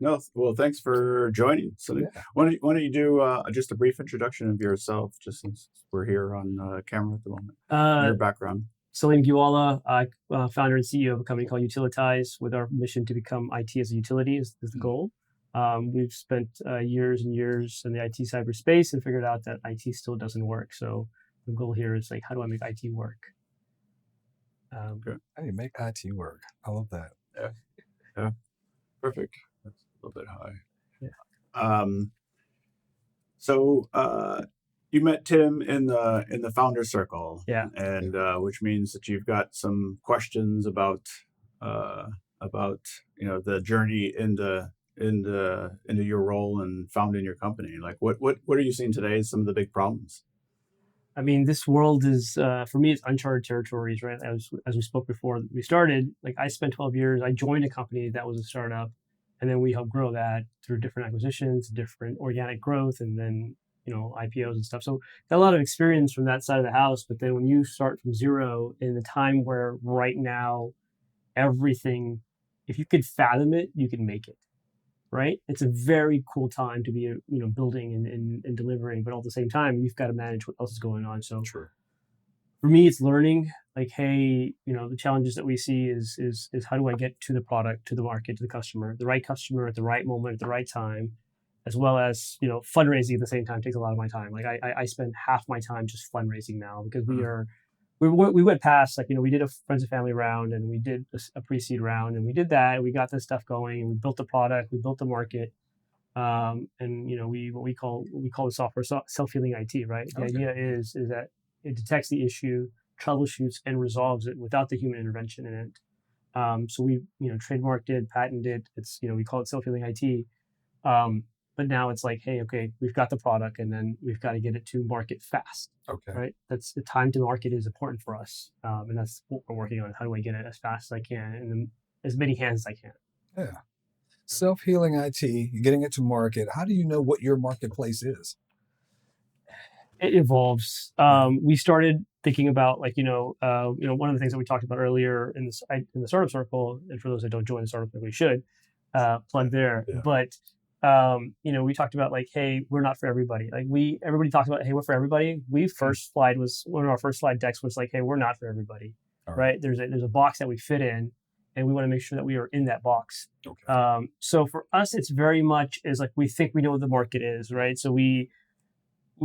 No, well, thanks for joining. So, Yeah. why don't you do just a brief introduction of yourself, just since we're here on camera at the moment, and Uh, your background. Salim I founder and CEO of a company called Utilitize, with our mission to become IT as a utility is the goal. We've spent years and years in the IT cyberspace and figured out that IT still doesn't work. So the goal here is like, how do I make IT work? Okay. How do you make IT work? I love that. Yeah. Yeah. Perfect. That's a little bit high. Yeah. So you met Tim in the founder circle, Yeah. and which means that you've got some questions uh, about the journey into your role and founding your company. Like what are you seeing today as some of the big problems? I mean, this world is, for me, it's uncharted territories, right? As we spoke before we started, like I spent 12 years, I joined a company that was a startup, and then we helped grow that through different acquisitions, different organic growth, and then, IPOs and stuff. So got a lot of experience from that side of the house. But then when you start from zero in the time where right now, everything, if you could fathom it, you can make it. Right? It's a very cool time to be, building and delivering, but all at the same time, you've got to manage what else is going on. So True. for me, it's learning. Like, hey, the challenges that we see is how do I get to the product, to the market, to the right customer at the right moment, at the right time, as well as fundraising at the same time takes a lot of my time. Like I spend half my time just fundraising now because we went past, like, we did a friends and family round, and we did a pre-seed round, and we did that. We got this stuff going, and we built the product, we built the market, and we call the software self-healing IT, right? The Okay. idea is that it detects the issue, troubleshoots, and resolves it without the human intervention in it. So we trademarked it, patented it. It's we call it self-healing IT. But now it's like, hey, okay, we've got the product, and then we've got to get it to market fast. Okay. Right? That's the time to market is important for us, and that's what we're working on. How do I get it as fast as I can, and as many hands as I can? Yeah. Self-healing IT, getting it to market. How do you know what your marketplace is? It evolves. Yeah. We started thinking about, like, one of the things that we talked about earlier in the startup circle, and for those that don't join the startup circle, we should plug there. Yeah. But we talked about, like, hey, we're not for everybody. Like, everybody talks about, hey, we're for everybody. One of our first slide decks was like, hey, we're not for everybody, All right? There's a box that we fit in, and we want to make sure that we are in that box. Okay. So for us, it's very much is like, we think we know what the market is, right? So we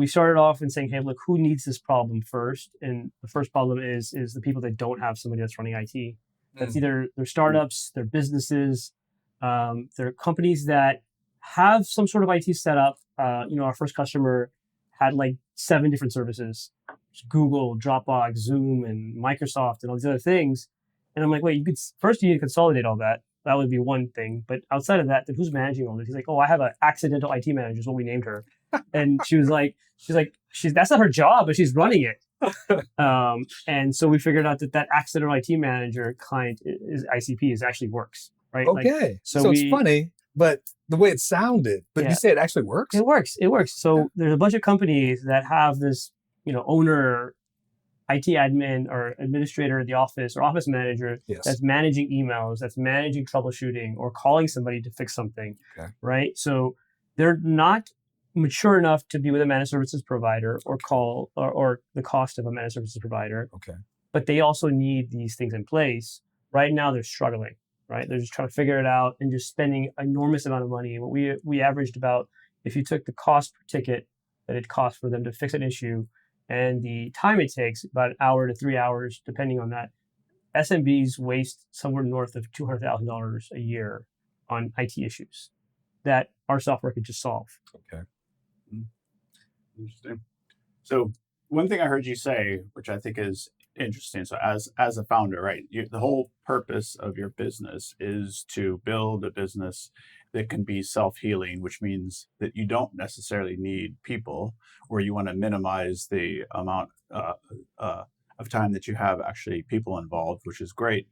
started off in saying, hey, look, who needs this problem first? And the first problem is the people that don't have somebody that's running IT. That's either they're startups, they're businesses, they're companies that have some sort of IT setup. Our first customer had like 7 different services: Google, Dropbox, Zoom, and Microsoft, and all these other things. And I'm like, wait, first you need to consolidate all that. That would be one thing. But outside of that, then who's managing all this? He's like, oh, I have an accidental IT manager, is what we named her. And that's not her job, but she's running it. And so we figured out that accidental IT manager client is ICP actually works, right? Okay. So it's funny, but the way it sounded, but Yeah. you say it actually works? It works. So there's a bunch of companies that have this, owner, IT admin or administrator at the office or office manager Yes. that's managing emails, that's managing troubleshooting or calling somebody to fix something, Okay. right? So they're not mature enough to be with a managed services provider or call or the cost of a managed services provider. Okay. But they also need these things in place. Right now, they're struggling, right? They're just trying to figure it out and just spending an enormous amount of money. We averaged about, if you took the cost per ticket that it costs for them to fix an issue and the time it takes, about an hour to 3 hours, depending on that, SMBs waste somewhere north of $200,000 a year on IT issues that our software could just solve. Okay. Interesting. So one thing I heard you say, which I think is interesting. So as a founder, right, the whole purpose of your business is to build a business that can be self-healing, which means that you don't necessarily need people, or you want to minimize the amount of time that you have actually people involved, which is great.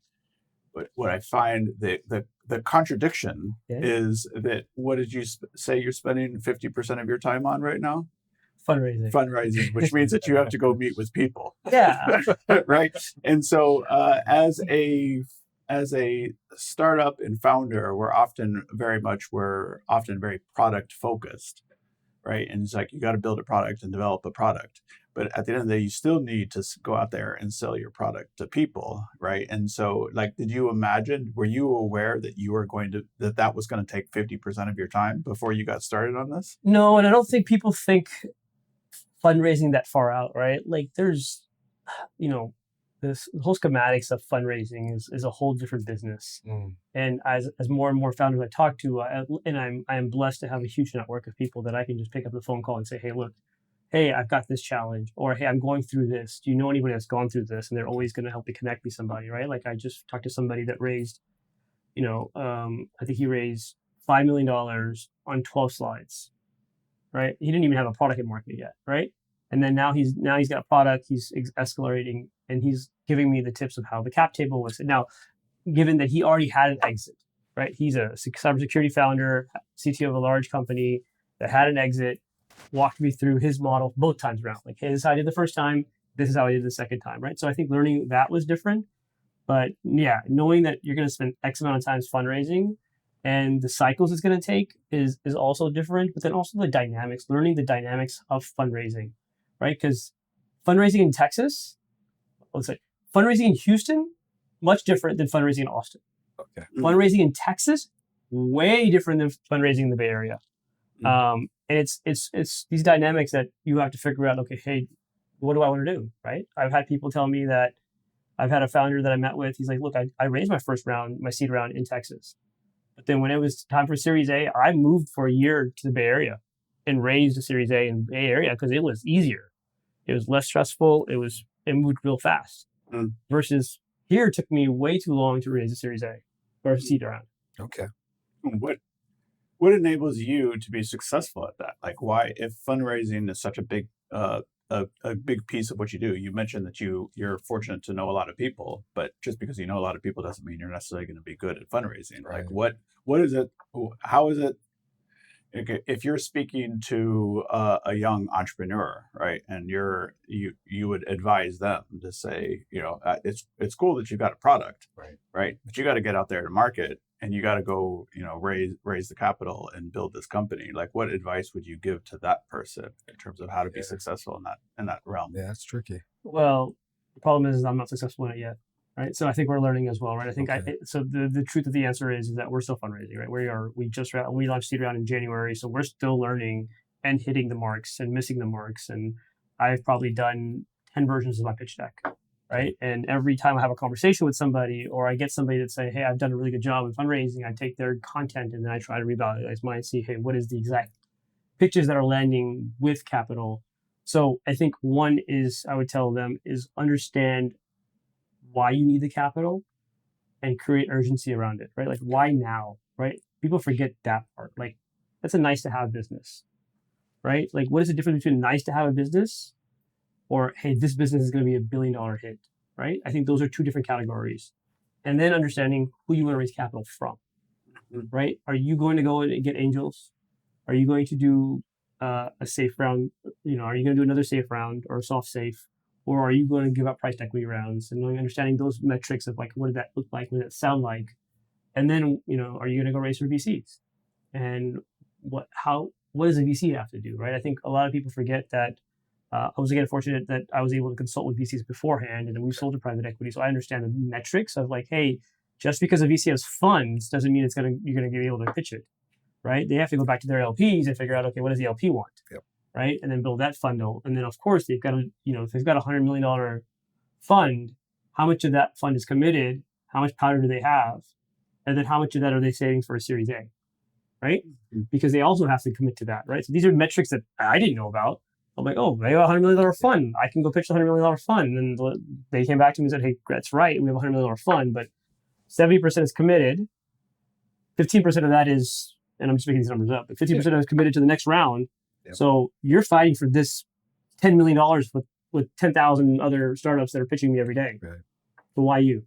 But what I find the contradiction is that, what did you say you're spending 50% of your time on right now? Fundraising, which means that you have to go meet with people. Yeah. Right. And so as a as a startup and founder, we're often very product focused, right? And it's like you got to build a product and develop a product. But at the end of the day, you still need to go out there and sell your product to people, right? And so, like, were you aware that that was going to take 50% of your time before you got started on this? No, and I don't think people think fundraising that far out, right? Like there's, you know, this whole schematics of fundraising is a whole different business. And as more and more founders I talk to, I'm blessed to have a huge network of people that I can just pick up the phone call and say, hey, look, hey, I've got this challenge, or hey, I'm going through this. Do you know anybody that's gone through this? And they're always going to help me connect me somebody, right? Like I just talked to somebody that raised, I think he raised $5 million on 12 slides, right? He didn't even have a product in market yet, right? And then now he's got a product, he's escalating, and he's giving me the tips of how the cap table was. Now, given that he already had an exit, right? He's a cybersecurity founder, CTO of a large company that had an exit, walked me through his model both times around. Like, hey, this is how I did the first time, this is how I did the second time, right? So I think learning that was different. But yeah, knowing that you're going to spend X amount of times fundraising and the cycles it's going to take is also different. But then also the dynamics, learning the dynamics of fundraising, right? Because fundraising in Texas, let's say fundraising in Houston, much different than fundraising in Austin. Okay. Fundraising in Texas, way different than fundraising in the Bay Area. And it's these dynamics that you have to figure out. Okay, hey, what do I want to do? Right? I've had people tell me that. I've had a founder that I met with. He's like, look, I raised my seed round in Texas, but then when it was time for Series A, I moved for a year to the Bay Area and raised a Series A in the Bay Area because it was easier, it was less stressful, it moved real fast. Versus here, it took me way too long to raise a Series A or a seed round. Okay. What enables you to be successful at that? Like, why, if fundraising is such a big a big piece of what you do? You mentioned that you're fortunate to know a lot of people, but just because you know a lot of people doesn't mean you're necessarily going to be good at fundraising. Right. Like, what is it? How is it? Okay, if you're speaking to a young entrepreneur, right, and you would advise them to say, it's cool that you've got a product, right, but you got to get out there to market, and you got to go, raise the capital and build this company. Like, what advice would you give to that person in terms of how to be successful in that realm? Yeah, that's tricky. Well, the problem is I'm not successful in it yet. Right. So I think we're learning as well. Right. I think so the truth of the answer is that we're still fundraising. Right. We launched seed round in January. So we're still learning and hitting the marks and missing the marks. And I've probably done 10 versions of my pitch deck. Right. And every time I have a conversation with somebody, or I get somebody that say, hey, I've done a really good job in fundraising, I take their content and then I try to revalorize mine and see, hey, what is the exact pitches that are landing with capital? So I think one is, I would tell them, is understand why you need the capital and create urgency around it, right? Like, why now, right? People forget that part. Like, that's a nice to have business, right? Like, what is the difference between nice to have a business or, hey, this business is going to be $1 billion hit, right? I think those are two different categories. And then understanding who you want to raise capital from, right? Are you going to go and get angels? Are you going to do a safe round? Are you going to do another safe round or a soft safe? Or are you going to give up price equity rounds? And understanding those metrics of like, what did that look like? What did it sound like? And then, are you going to go raise for VCs? And what does a VC have to do, right? I think a lot of people forget that I was, again, fortunate that I was able to consult with VCs beforehand, and then we've sold to private equity. So I understand the metrics of like, hey, just because a VC has funds doesn't mean you're going to be able to pitch it, right? They have to go back to their LPs and figure out, okay, what does the LP want? Yep. Right? And then build that funnel. And then, of course, they've got to, if they've got a $100 million fund, how much of that fund is committed? How much powder do they have? And then how much of that are they saving for a Series A, right? Because they also have to commit to that, right? So these are metrics that I didn't know about. I'm like, oh, they have a $100 million fund. I can go pitch the $100 million fund. And they came back to me and said, hey, that's right. We have a $100 million fund, but 70% is committed. 15% of that is, and I'm just making these numbers up, but 15% is committed to the next round. Yep. So you're fighting for this $10 million with 10,000 other startups that are pitching me every day. Right. So why you?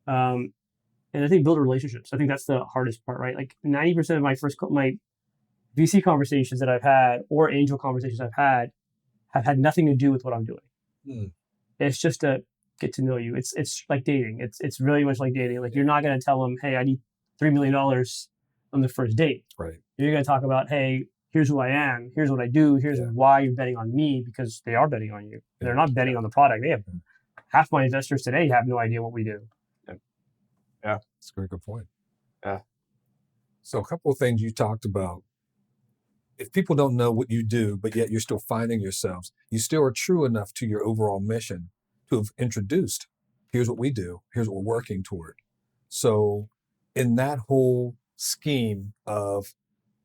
And I think build relationships. I think that's the hardest part, right? Like 90% of my VC conversations that I've had or angel conversations I've had have had nothing to do with what I'm doing. It's just get to know you. It's like dating. It's really much like dating. Like you're not going to tell them, hey, I need $3 million on the first date. Right. You're going to talk about, hey, here's who I am, here's what I do, here's why you're betting on me, because they are betting on you. They're not betting on the product. They have half my investors today have no idea what we do. Yeah. That's a very good point. Yeah. So a couple of things you talked about. If people don't know what you do, but yet you're still finding yourselves, you still are true enough to your overall mission to have introduced, here's what we do, here's what we're working toward. So in that whole scheme of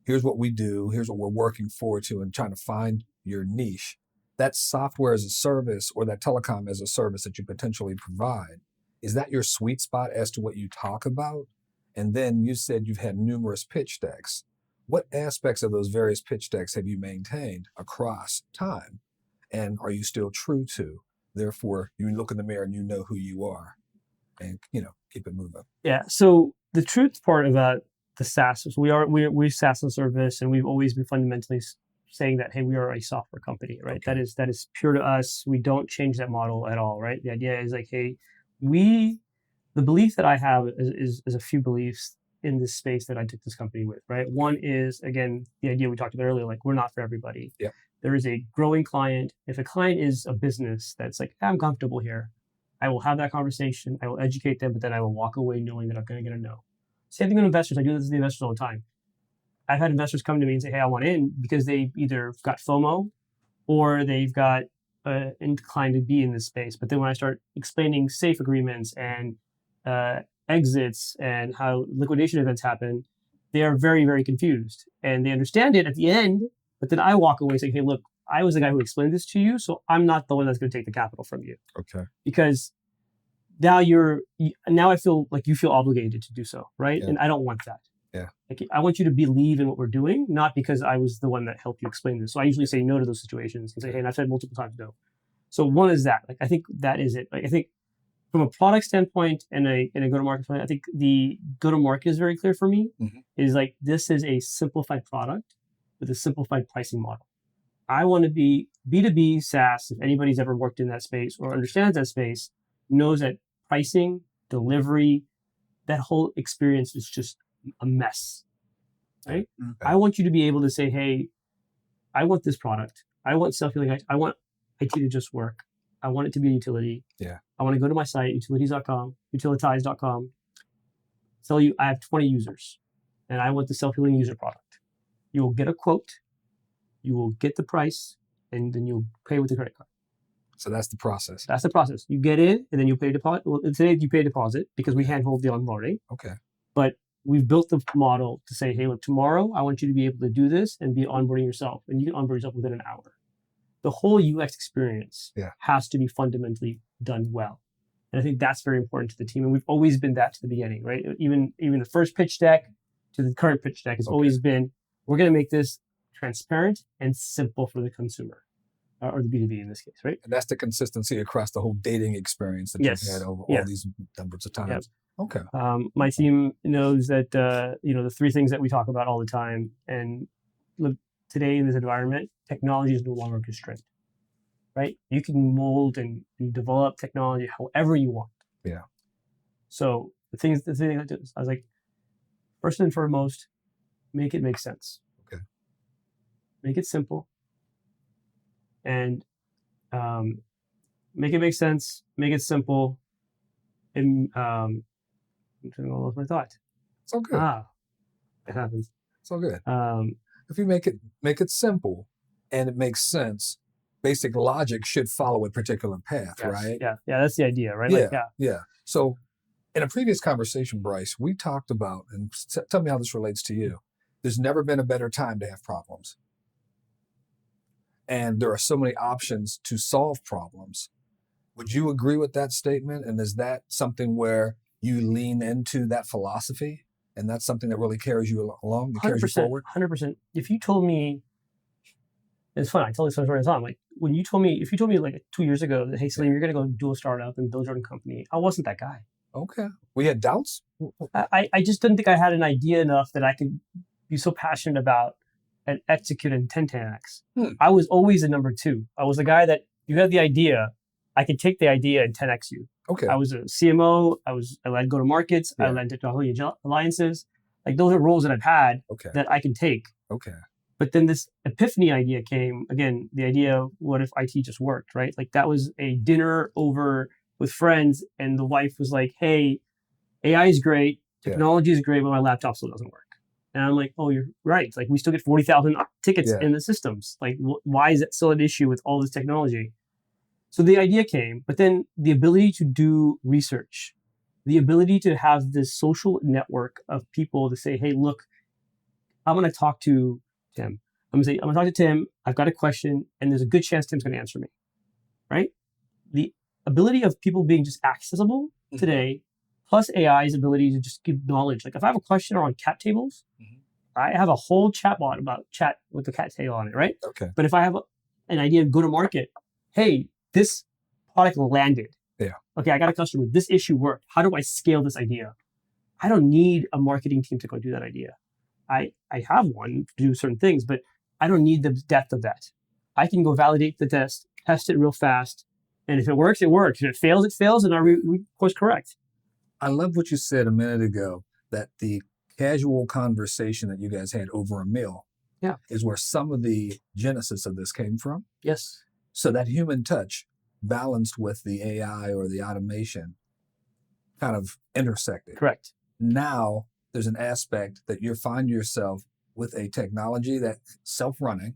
here's what we do, here's what we're working forward to, and trying to find your niche, that software as a service or that telecom as a service that you potentially provide, is that your sweet spot as to what you talk about? And then you said you've had numerous pitch decks. What aspects of those various pitch decks have you maintained across time? And are you still true to? Therefore, you look in the mirror and you know who you are and, keep it moving. Yeah. So the truth part about the SaaS is we're SaaS as a service, and we've always been fundamentally saying that, hey, we are a software company, right? Okay. That is pure to us. We don't change that model at all, right? The idea is like, hey, the belief that I have is a few beliefs in this space that I took this company with, right? One is, again, the idea we talked about earlier, like we're not for everybody. Yeah. There is a growing client. If a client is a business that's like, I'm comfortable here, I will have that conversation. I will educate them, but then I will walk away knowing that I'm going to get a no. Same thing with investors. I do this with investors all the time. I've had investors come to me and say, hey, I want in, because they either got FOMO or they've got inclined to be in this space. But then when I start explaining safe agreements and exits and how liquidation events happen, they are very, very confused. And they understand it at the end, but then I walk away saying, hey, look, I was the guy who explained this to you, so I'm not the one that's going to take the capital from you. Okay. Because now I feel like you feel obligated to do so, right? Yeah. And I don't want that. Yeah. Like, I want you to believe in what we're doing, not because I was the one that helped you explain this. So I usually say no to those situations and say, hey, and I've said multiple times no. So one is that. Like, I think that is it. Like, I think from a product standpoint and a go-to-market standpoint, I think the go-to-market is very clear for me. Mm-hmm. Is like, this is a simplified product with a simplified pricing model. I want to be B2B SaaS. If anybody's ever worked in that space or understands that space, knows that pricing, delivery, that whole experience is just a mess, right? Okay. I want you to be able to say, hey, I want this product. I want self-healing. I want IT to just work. I want it to be a utility. Yeah. I want to go to my site, utilitize.com, tell you I have 20 users and I want the self-healing user product. You will get a quote, you will get the price, and then you'll pay with the credit card. So that's the process. That's the process. You get in and then you pay a deposit. Well, today you pay a deposit because we handhold the onboarding. Okay. But we've built the model to say, hey, look, tomorrow I want you to be able to do this and be onboarding yourself. And you can onboard yourself within an hour. The whole UX experience has to be fundamentally done well. And I think that's very important to the team. And we've always been that to the beginning, right? Even the first pitch deck to the current pitch deck has always been, we're going to make this transparent and simple for the consumer, or the B2B in this case, right? And that's the consistency across the whole dating experience that you've had over all these numbers of times. Yep. Okay. My team knows that, the three things that we talk about all the time. And look, today in this environment, technology is no longer a constraint, right? You can mold and develop technology however you want. Yeah. So the thing I did, I was like, first and foremost, make it make sense. Okay. Make it simple. And make it make sense, make it simple, and I'm trying to lost my thought. It's all good. It happens. It's all good. If you make it simple and it makes sense, basic logic should follow a particular path, Yes. right? Yeah, that's the idea, right? Yeah. So in a previous conversation, Bryce, we talked about, and tell me how this relates to you, there's never been a better time to have problems. And there are so many options to solve problems. Would you agree with that statement? And is that something where you lean into that philosophy? And that's something that really carries you along, carries you forward? 100%. If you told me, it's fun, I tell this story all the time. Like, if you told me like 2 years ago that, hey, Salim, you're going to go do a startup and build your own company, I wasn't that guy. Okay. We had doubts? I just didn't think I had an idea enough that I could be so passionate about and execute in 10x. I was always a number two. I was the guy that you had the idea, I could take the idea and 10x you. Okay. I was a CMO. I led go to markets. I Yeah. led technology alliances. Like those are roles that I've had Okay. that I can take. Okay. But then this epiphany idea came again. The idea of what if IT just worked, right? Like that was a dinner over with friends, and the wife was like, "Hey, AI is great, Yeah. technology is great, but my laptop still doesn't work." And I'm like, "Oh, you're right. Like we still get 40,000 tickets Yeah. in the systems. Like why is that still an issue with all this technology?" So the idea came, but then the ability to do research, the ability to have this social network of people to say, "Hey, look, I'm going to talk to Tim. I'm going to talk to Tim. I've got a question, and there's a good chance Tim's going to answer me." Right? The ability of people being just accessible today, plus AI's ability to just give knowledge. Like if I have a question on cat tables, I have a whole chatbot about chat with the cat tail on it, right? Okay. But if I have an idea to go to market, hey, this product landed. Yeah. Okay, I got a customer. This issue worked. How do I scale this idea? I don't need a marketing team to go do that idea. I have one to do certain things, but I don't need the depth of that. I can go validate the test it real fast, and if it works, it works. If it fails, it fails, and we course correct. I love what you said a minute ago, that the casual conversation that you guys had over a meal is where some of the genesis of this came from. Yes. So that human touch balanced with the AI or the automation kind of intersected. Correct. Now there's an aspect that you find yourself with a technology that's self-running.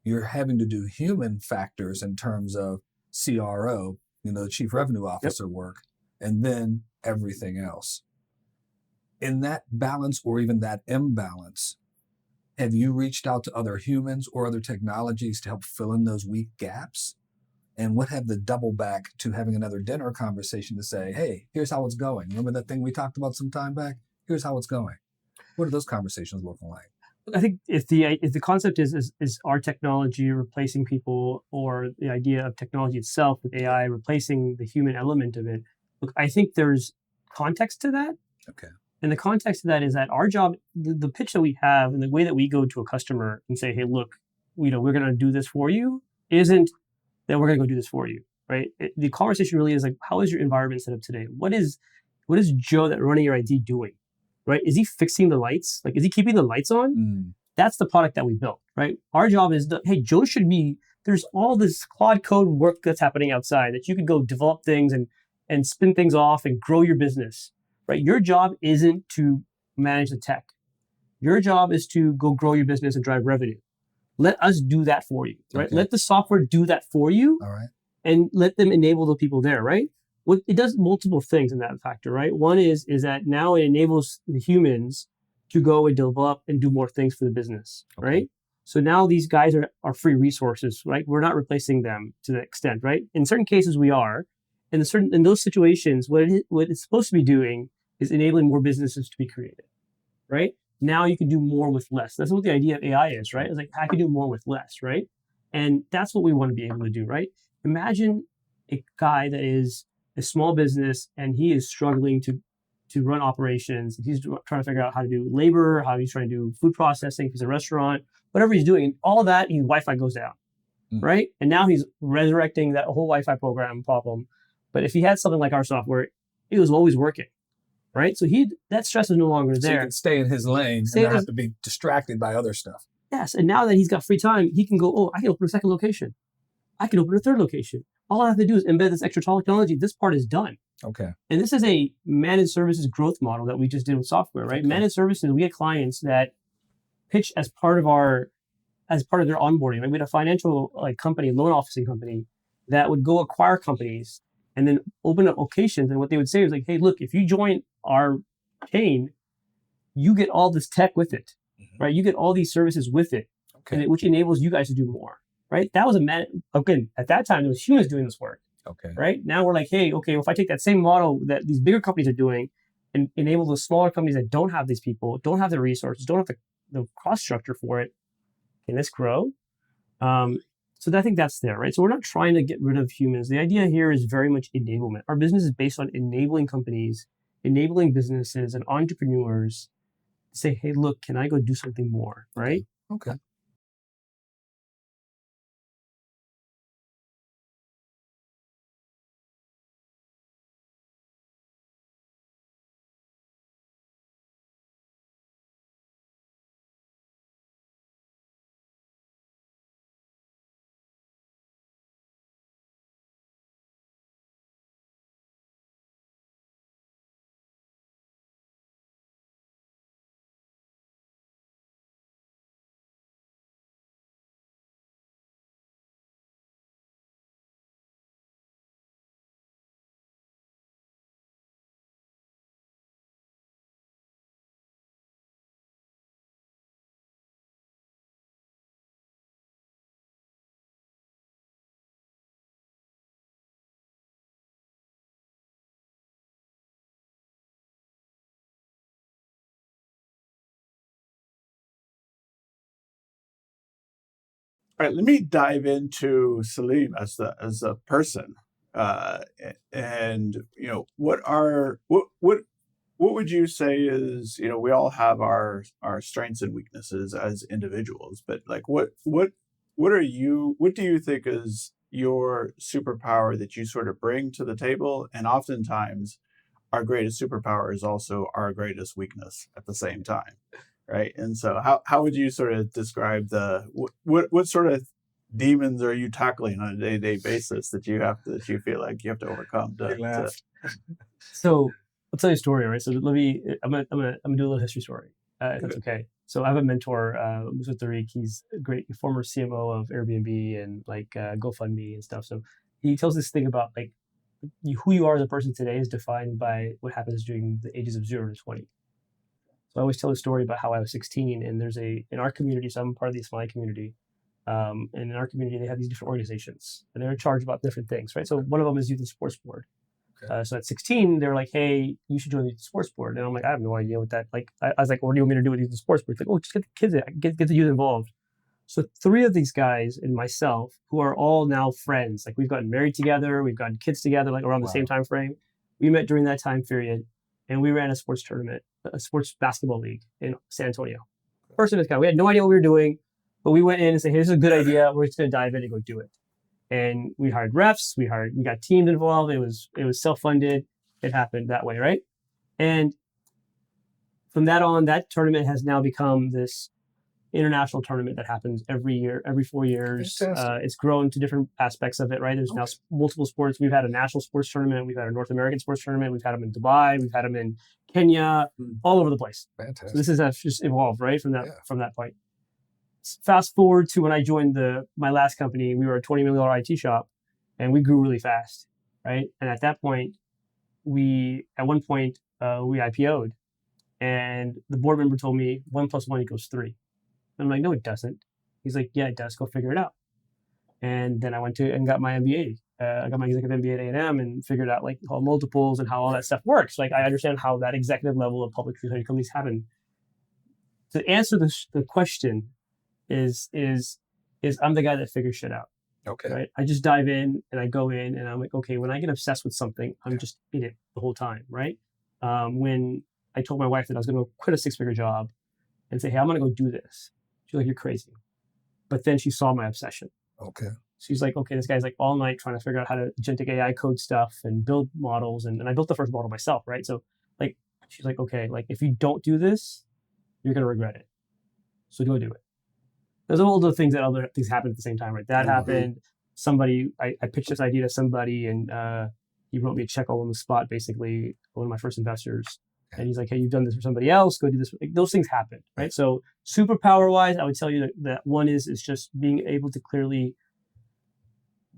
You're having to do human factors in terms of CRO, the chief revenue officer work, and then everything else. In that balance or even that imbalance, have you reached out to other humans or other technologies to help fill in those weak gaps? And what have the double back to having another dinner conversation to say, hey, here's how it's going. Remember that thing we talked about some time back? Here's how it's going. What are those conversations looking like? I think if the concept is our technology replacing people, or the idea of technology itself with AI replacing the human element of it, look, I think there's context to that. Okay. And the context of that is that our job, the pitch that we have and the way that we go to a customer and say, hey, look, we're going to do this for you, isn't that we're going to go do this for you, right? The conversation really is like, how is your environment set up today? What is Joe that running your ID doing, right? Is he fixing the lights? Like, is he keeping the lights on? That's the product that we built, right? Our job is, hey, Joe should be, there's all this Claude code work that's happening outside that you could go develop things and spin things off and grow your business, right? Your job isn't to manage the tech. Your job is to go grow your business and drive revenue. Let us do that for you, right? Okay. Let the software do that for you. All right. And let them enable the people there, right? It does multiple things in that factor, right? One is that now it enables the humans to go and develop and do more things for the business, right? So now these guys are free resources, right? We're not replacing them to the extent, right? In certain cases, we are. In those situations, what it's supposed to be doing is enabling more businesses to be created, right? Now you can do more with less. That's what the idea of AI is, right? It's like, I can do more with less, right? And that's what we want to be able to do, right? Imagine a guy that is a small business and he is struggling to run operations. He's trying to figure out how to do labor, how he's trying to do food processing, if he's a restaurant, whatever he's doing, all of that, his Wi-Fi goes down, right? And now he's resurrecting that whole Wi-Fi program problem. But if he had something like our software, it was always working, right? So that stress is no longer So there. he can stay in his lane and not have to be distracted by other stuff. Yes, and now that he's got free time, he can go, oh, I can open a second location. I can open a third location. All I have to do is embed this extra technology. This part is done. Okay. And this is a managed services growth model that we just did with software, right? Okay. Managed services, we had clients that pitch as part of their onboarding. Right? We had a financial company, loan officing company, that would go acquire companies and then open up locations. And what they would say was like, hey, look, if you join our chain, you get all this tech with it, right? You get all these services with it, which enables you guys to do more, right? That was again, at that time, there was humans doing this work. Okay. Right? Now we're like, hey, okay, if I take that same model that these bigger companies are doing and enable the smaller companies that don't have these people, don't have the resources, don't have the cost structure for it, can this grow? So I think that's there, right? So we're not trying to get rid of humans. The idea here is very much enablement. Our business is based on enabling companies, enabling businesses and entrepreneurs to say, hey, look, can I go do something more, right? Okay. All right, let me dive into Salim as a person, and what would you say is, we all have our strengths and weaknesses as individuals, but like what do you think is your superpower that you sort of bring to the table? And oftentimes our greatest superpower is also our greatest weakness at the same time, right? And so how would you sort of describe what sort of demons are you tackling on a day-to-day basis that you feel like you have to overcome He to laughed. So I'll tell you a story, right? So let me. I'm gonna do a little history story, if that's okay. So I have a mentor, Mr. Tariq. He's a great former CMO of Airbnb and like GoFundMe and stuff. So he tells this thing about like who you are as a person today is defined by what happens during the ages of 0 to 20. So I always tell a story about how I was 16, and in our community. So I'm part of the Islamic community. And in our community, they have these different organizations, and they're in charge about different things, right? So one of them is Youth and Sports Board. Okay. So at 16, they were like, "Hey, you should join the Youth and Sports Board." And I'm like, "I have no idea what that like." I was like, "What do you want me to do with Youth and Sports Board?" It's like, "Oh, just get the kids, get the youth involved." So three of these guys and myself, who are all now friends, like we've gotten married together, we've gotten kids together, like around the same Wow. time frame. We met during that time period, and we ran a sports tournament, a sports basketball league in San Antonio. First of its kind. We had no idea what we were doing, but we went in and said, "Hey, this is a good idea. We're just going to dive in and go do it." And we hired refs, we got teams involved. It was self-funded. It happened that way, right? And from that on, that tournament has now become this international tournament that happens every year, every 4 years. Fantastic. It's grown to different aspects of it, right? There's now Okay. multiple sports. We've had a national sports tournament. We've had a North American sports tournament. We've had them in Dubai. We've had them in Kenya, all over the place. So Fantastic. this has just evolved, right? From Yeah. that point. Fast forward to when I joined my last company, we were a $20 million IT shop, and we grew really fast, right? And at that point, at one point we IPO'd, and the board member told me 1+1 = 3. I'm like, "No, it doesn't." He's like, "Yeah, it does. Go figure it out." And then I went to and got my MBA. I got my executive MBA at A&M and figured out like all multiples and how all that stuff works. Like I understand how that executive level of publicly traded companies happen. To answer the question is I'm the guy that figures shit out. Okay. Right? I just dive in and I go in and I'm like, okay, when I get obsessed with something, I'm just in it the whole time, right? When I told my wife that I was going to quit a 6-figure job and say, "Hey, I'm going to go do this," she's like, "You're crazy." But then she saw my obsession. Okay. She's like, "Okay, this guy's like all night trying to figure out how to agentic AI code stuff and build models." And I built the first model myself, right? So like, she's like, "Okay, like if you don't do this, you're going to regret it. So go do it." There's all the things that other things happen at the same time, right? That happened. I pitched this idea to somebody, and he wrote me a check all on the spot, basically, one of my first investors. And he's like, "Hey, you've done this for somebody else. Go do this." Like, those things happen, right? So superpower wise, I would tell you that one is just being able to clearly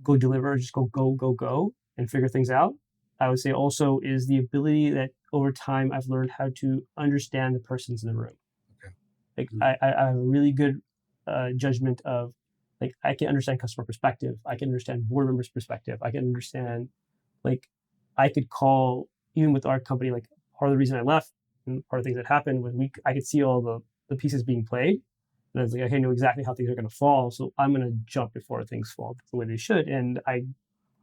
go deliver, just go, and figure things out. I would say also is the ability that over time I've learned how to understand the persons in the room. Okay. Like I have a really good judgment of like I can understand customer perspective. I can understand board members' perspective. I can understand like I could call even with our company, like part of the reason I left and part of the things that happened was I could see all the pieces being played. And I was like, I know exactly how things are going to fall. So I'm going to jump before things fall the way they should. And I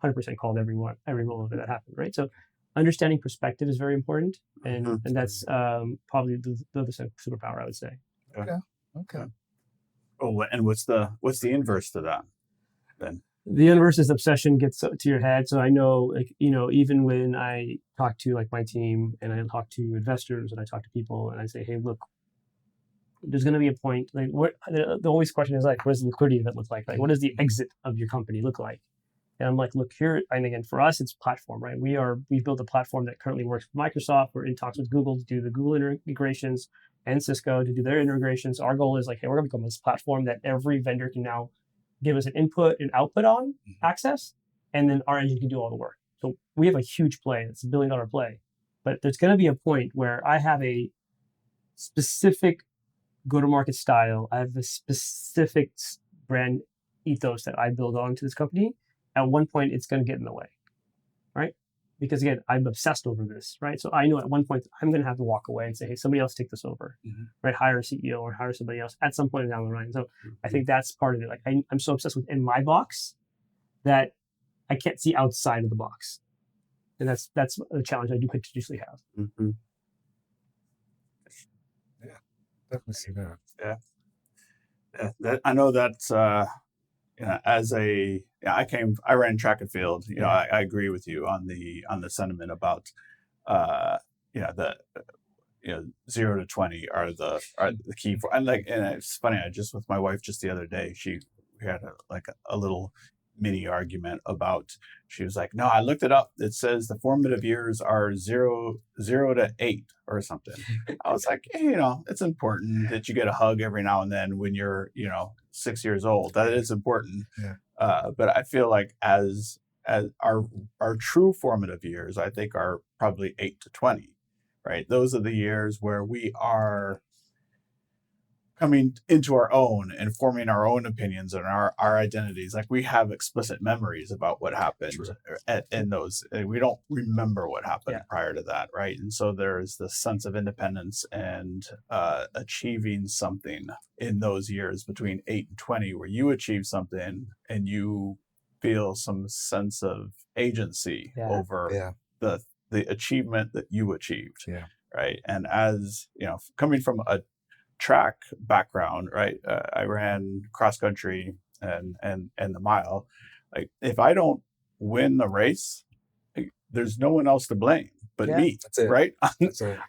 100% called every role of it that happened, right? So understanding perspective is very important. And that's probably the other superpower, I would say. Okay. Okay. Oh, and what's the inverse to that then? The inverse is obsession gets to your head. So I know, like, even when I talk to like my team and I talk to investors and I talk to people and I say, "Hey, look, there's going to be a point." Like, the always question is like, what does the liquidity event look like? Like, what does the exit of your company look like? And I'm like, look here. And again, for us, it's platform, right? We built a platform that currently works with Microsoft. We're in talks with Google to do the Google integrations and Cisco to do their integrations. Our goal is like, hey, we're going to become this platform that every vendor can now give us an input and output on access, and then our engine can do all the work. So we have a huge play. It's $1 billion play. But there's going to be a point where I have a specific go-to-market style. I have a specific brand ethos that I build onto this company. At one point, it's going to get in the way, right? because again, I'm obsessed over this, right? So I know at one point I'm going to have to walk away and say, hey, somebody else take this over, right? Hire a CEO or hire somebody else at some point down the line. So I think that's part of it. Like I'm so obsessed with in my box that I can't see outside of the box, and that's a challenge I do continuously have. Mm-hmm. Yeah, definitely see that. That I know that's I ran track and field. I agree with you on the sentiment about the 0 to 20 are the key for, and it's funny, I just with my wife just the other day, we had a little mini argument about, she was like, no, I looked it up, it says the formative years are 0 to 8 or something. I was like, hey, it's important that you get a hug every now and then when you're 6 years old. That is important. But I feel like as our true formative years, I think, are probably 8 to 20, right? Those are the years where we are coming into our own and forming our own opinions and our identities. Like, we have explicit memories about what happened in those. We don't remember what happened prior to that, right? And so there's this sense of independence and achieving something in those years between 8 and 20, where you achieve something and you feel some sense of agency over the achievement that you achieved, right? And as coming from a track background, right? I ran cross country and the mile. Like, if I don't win the race, there's no one else to blame but me, right?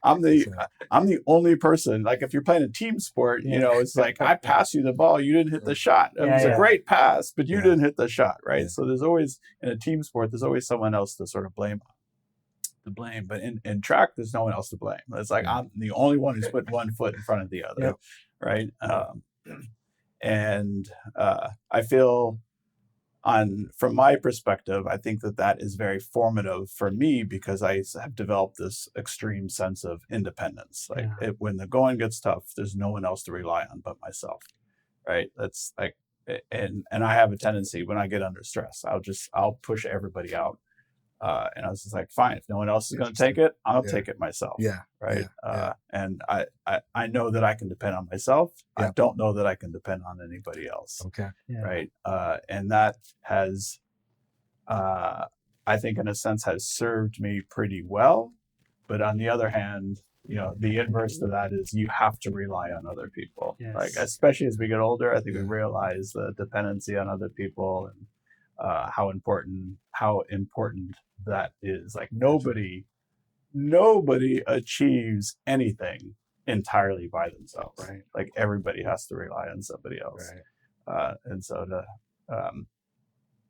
I'm the only person. Like, if you're playing a team sport, it's like, I pass you the ball, you didn't hit the shot. It was a great pass, but you didn't hit the shot, right? So there's always, in a team sport, there's always someone else to sort of blame. But in track, there's no one else to blame. It's like, I'm the only one who's put one foot in front of the other, right? And I feel, from my perspective, I think that is very formative for me, because I have developed this extreme sense of independence. Like, when the going gets tough, there's no one else to rely on but myself, right? That's like, and I have a tendency, when I get under stress, I'll push everybody out. And I was just like, fine, if no one else is going to take it, I'll take it myself. Right. And I know that I can depend on myself. I don't know that I can depend on anybody else. Right. And that has, I think, in a sense, has served me pretty well. But on the other hand, the inverse to that is, you have to rely on other people. Like, especially as we get older, I think we realize the dependency on other people, and how important that is. Like, nobody achieves anything entirely by themselves, right? Like, everybody has to rely on somebody else, and so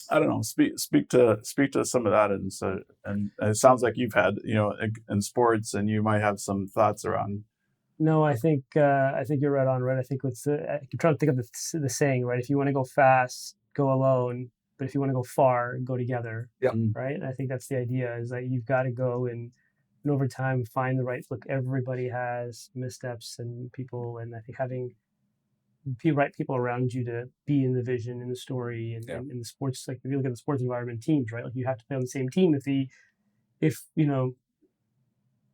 I don't know, speak to some of that. And so, and it sounds like you've had, in sports, and you might have some thoughts around. No, I think you're right on, right? I think I'm trying to think of the saying, right? If you want to go fast, go alone. But if you want to go far, go together. Right. And I think that's the idea, is that you've got to go and over time find the right look. Everybody has missteps and people, and I think having the right people around you to be in the vision, in the story, and in the sports, like, if you look at the sports environment, teams, right? Like, you have to play on the same team. If the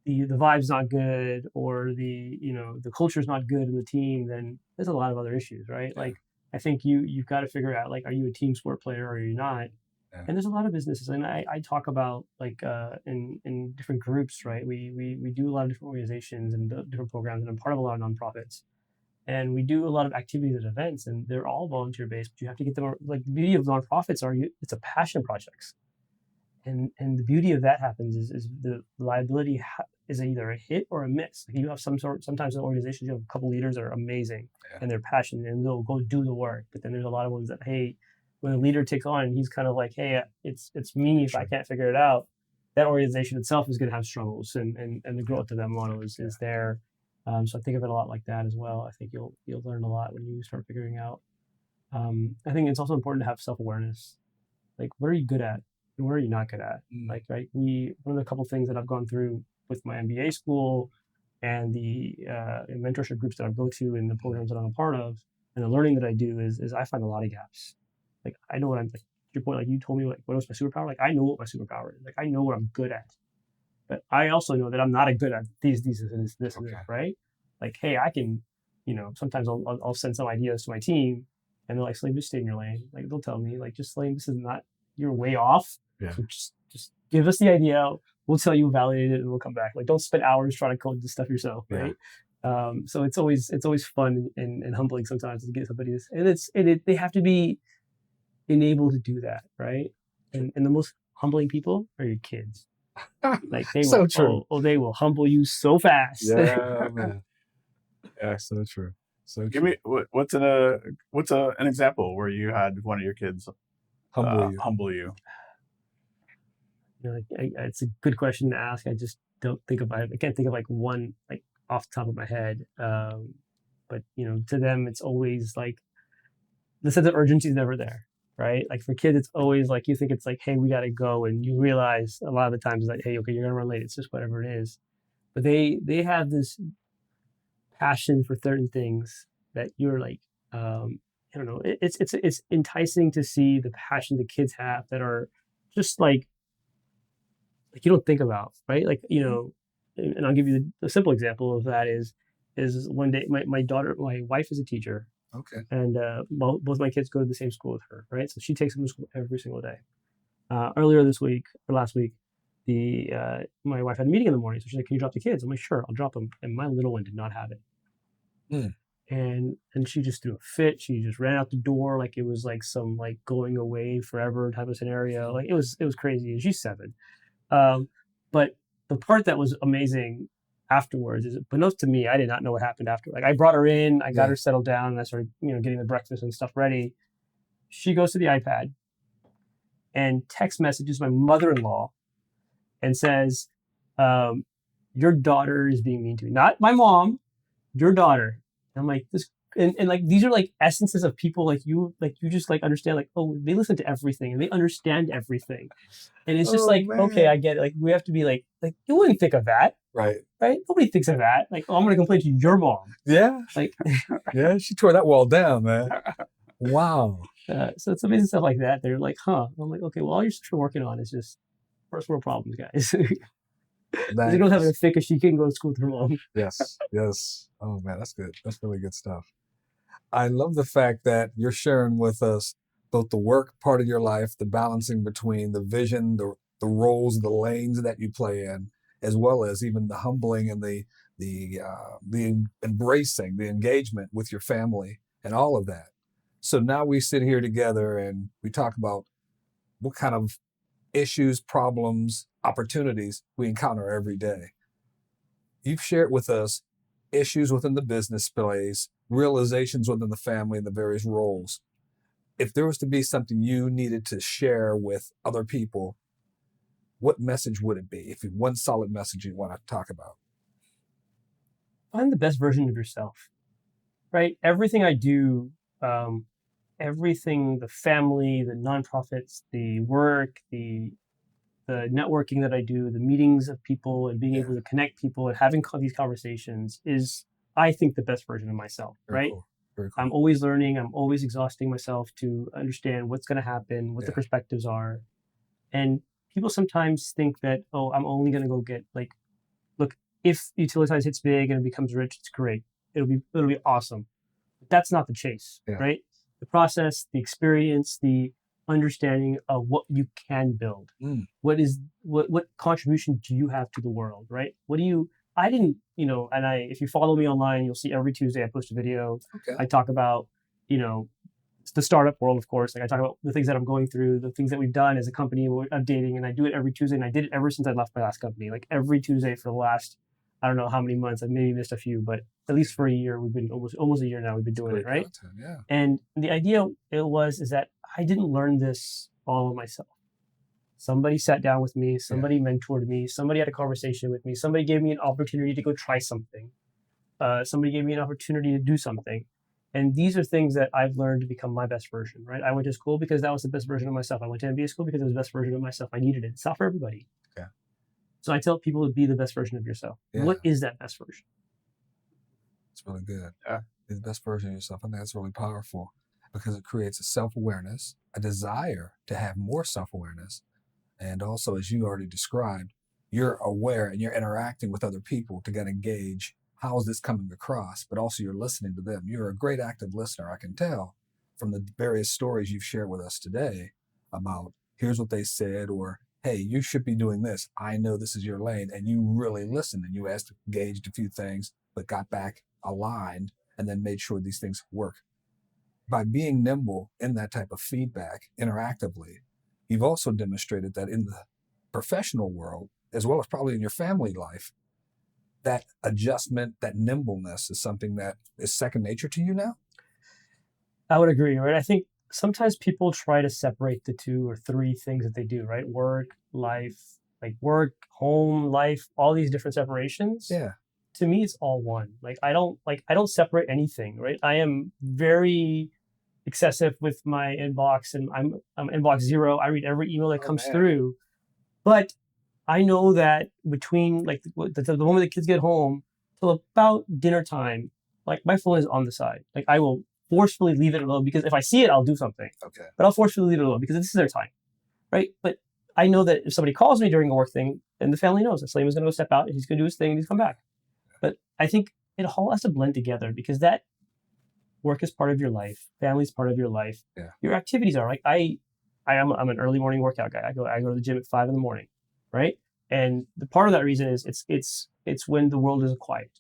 vibe's not good, or the culture's not good in the team, then there's a lot of other issues, right? Like, I think you've got to figure out, like, are you a team sport player or are you not? And there's a lot of businesses, and I talk about, like, in different groups, right? We do a lot of different organizations and different programs, and I'm part of a lot of nonprofits, and we do a lot of activities and events, and they're all volunteer based. But you have to get them, like, the beauty of nonprofits it's a passion projects, and the beauty of that happens is the liability is either a hit or a miss. Like, you have sometimes in organizations, you have a couple leaders that are amazing and they're passionate and they'll go do the work. But then there's a lot of ones that, hey, when a leader takes on, and he's kind of like, hey, it's me, if I can't figure it out, that organization itself is going to have struggles, and the growth of that model is there. So I think of it a lot like that as well. I think you'll learn a lot when you start figuring out. I think it's also important to have self-awareness. Like, what are you good at and what are you not good at? Like, right, one of the couple things that I've gone through with my MBA school and the mentorship groups that I go to and the programs that I'm a part of and the learning that I do is I find a lot of gaps. Like, I know what I'm like. your point, like you told me like what was my superpower. Like I know what my superpower is. Like I know what I'm good at, but I also know that I'm not a good at this, and this, and Okay. this, right? Like, hey, I can, sometimes I'll send some ideas to my team, and they're like, Salim, just stay in your lane. Like they'll tell me, like, just Salim, this is not, you're way off. Yeah. So just give us the idea. We'll tell you, validate it, and we'll come back. Like, don't spend hours trying to code this stuff yourself, right? So it's always fun and humbling sometimes to get somebody this, and they have to be enabled to do that, right? And the most humbling people are your kids. Like they So will, true. they will humble you so fast. Yeah, man. Yeah, so true. So Give true. me what's an example where you had one of your kids Humble you. humble you. It's a good question to ask. I just don't think of I can't think of like one like off the top of my head. But to them, it's always like the sense of urgency is never there, right? Like for kids, it's always like you think it's like, hey, we got to go, and you realize a lot of the times it's like, hey, okay, you're gonna run late. It's just whatever it is. But they have this passion for certain things that you're like, I don't know. It's enticing to see the passion the kids have that are just like you don't think about, right? Like and I'll give you the simple example of that is one day my wife is a teacher. Okay. And both my kids go to the same school with her, right? So she takes them to school every single day. Earlier this week or last week, my wife had a meeting in the morning, so she's like, "Can you drop the kids?" I'm like, "Sure, I'll drop them." And my little one did not have it, and she just threw a fit. She just ran out the door like it was like some like going away forever type of scenario. Like it was crazy. And she's 7, but the part that was amazing afterwards is, unbeknownst to me, I did not know what happened after. Like I brought her in, I got her settled down, and I started, getting the breakfast and stuff ready. She goes to the iPad and text messages my mother-in-law and says, "Your daughter is being mean to me." Not my mom, your daughter. And I'm like, this, and like these are like essences of people like you just like understand like, oh, they listen to everything and they understand everything, and it's just like, man. okay, I get it. Like we have to be like you wouldn't think of that. Right. Nobody thinks of that. Like, oh, I'm going to complain to your mom. Yeah. Like, yeah, she tore that wall down, man. Wow. So it's amazing stuff like that. They're like, huh. I'm like, okay, well, all you're working on is just first world problems, guys. The girl's having a fit because she couldn't go to school with her mom. Yes. Yes. Oh, man, that's good. That's really good stuff. I love the fact that you're sharing with us both the work part of your life, the balancing between the vision, the roles, the lanes that you play in, as well as even the humbling and the embracing, the engagement with your family and all of that. So now we sit here together and we talk about what kind of issues, problems, opportunities we encounter every day. You've shared with us issues within the business space, realizations within the family and the various roles. If there was to be something you needed to share with other people, what message would it be? If you one solid message you want to talk about? Find the best version of yourself, right? Everything I do, everything, the family, the nonprofits, the work, the networking that I do, the meetings of people and being able to connect people and having these conversations is, I think, the best version of myself, Very right? cool. Very cool. I'm always learning. I'm always exhausting myself to understand what's going to happen, what the perspectives are. And people sometimes think that, oh, I'm only going to go get like, look, if Utilitize hits big and it becomes rich, it's great. It'll be awesome. But that's not the chase, right? The process, the experience, the understanding of what you can build. What contribution do you have to the world, right? I didn't, and if you follow me online, you'll see every Tuesday I post a video. Okay. I talk about, the startup world, of course. Like I talk about the things that I'm going through, the things that we've done as a company, we're updating, and I do it every Tuesday. And I did it ever since I left my last company, like every Tuesday for the last, I don't know how many months. I've maybe missed a few, but at least for a year, we've been almost a year now. We've been doing it, right? Content, yeah. And the idea is that I didn't learn this all of myself. Somebody sat down with me, somebody mentored me, somebody had a conversation with me, somebody gave me an opportunity to go try something. Somebody gave me an opportunity to do something. And these are things that I've learned to become my best version, right? I went to school because that was the best version of myself. I went to MBA school because it was the best version of myself. I needed it. It's not for everybody. Yeah. So I tell people to be the best version of yourself. Yeah. What is that best version? It's really good. Yeah. Be the best version of yourself. I think that's really powerful. because it creates a self-awareness, a desire to have more self-awareness. And also, as you already described, you're aware and you're interacting with other people to get engage. How is this coming across? But also you're listening to them. You're a great active listener, I can tell from the various stories you've shared with us today about here's what they said, or hey, you should be doing this. I know this is your lane. And you really listened and you asked, engaged a few things, but got back aligned and then made sure these things work. By being nimble in that type of feedback interactively, you've also demonstrated that in the professional world, as well as probably in your family life, that adjustment, that nimbleness is something that is second nature to you now? I would agree, right? I think sometimes people try to separate the two or three things that they do, right? Work, life, like work, home, life, all these different separations. Yeah. To me, it's all one. I don't separate anything, right? I am very excessive with my inbox, and I'm inbox zero. I read every email that comes through, but I know that between the moment the kids get home till about dinner time, like my phone is on the side. Like I will forcefully leave it alone because if I see it, I'll do something. Okay. But I'll forcefully leave it alone because this is their time, right? But I know that if somebody calls me during a work thing, then the family knows that Salim is going to go step out and he's going to do his thing and he's come back. But I think it all has to blend together because that work is part of your life, family is part of your life. Yeah. Your activities are like I'm an early morning workout guy. I go to the gym at 5 a.m, right? And the part of that reason is it's when the world is quiet,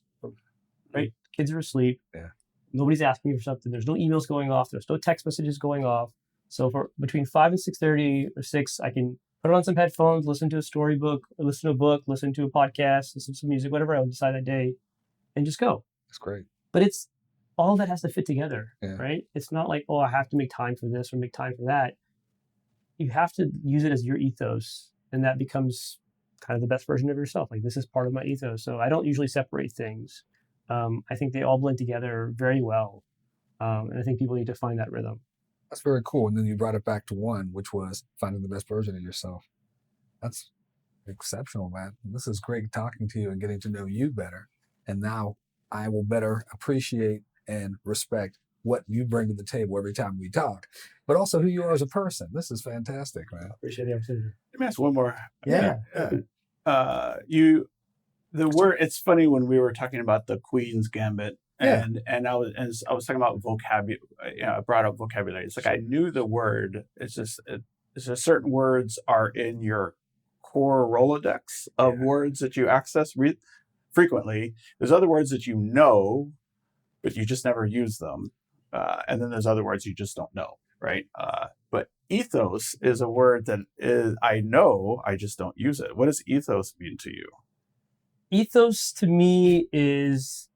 right? Kids are asleep. Yeah. Nobody's asking me for something. There's no emails going off. There's no text messages going off. So for between 5 and 6:30 or 6, I can put on some headphones, listen to a storybook, or listen to a book, listen to a podcast, listen to some music, whatever I would decide that day, and just go. That's great. But it's all that has to fit together, Yeah. right? It's not like, oh, I have to make time for this or make time for that. You have to use it as your ethos, and that becomes kind of the best version of yourself. Like this is part of my ethos. So I don't usually separate things. I think they all blend together very well. And I think people need to find that rhythm. That's very cool. And then you brought it back to one, which was finding the best version of yourself. That's exceptional, man. This is great talking to you and getting to know you better. And now I will better appreciate and respect what you bring to the table every time we talk, but also who you are as a person. This is fantastic, man. Appreciate the opportunity. Let me ask one more. Yeah. The word. It's funny when we were talking about the Queen's Gambit, Yeah. and I was talking about vocabulary. I brought up vocabulary. It's like I knew the word. It's just certain words are in your core Rolodex of words that you access frequently. There's other words that you know, but you just never use them. And then there's other words you just don't know, right? But ethos is a word that I know, I just don't use it. What does ethos mean to you? Ethos to me is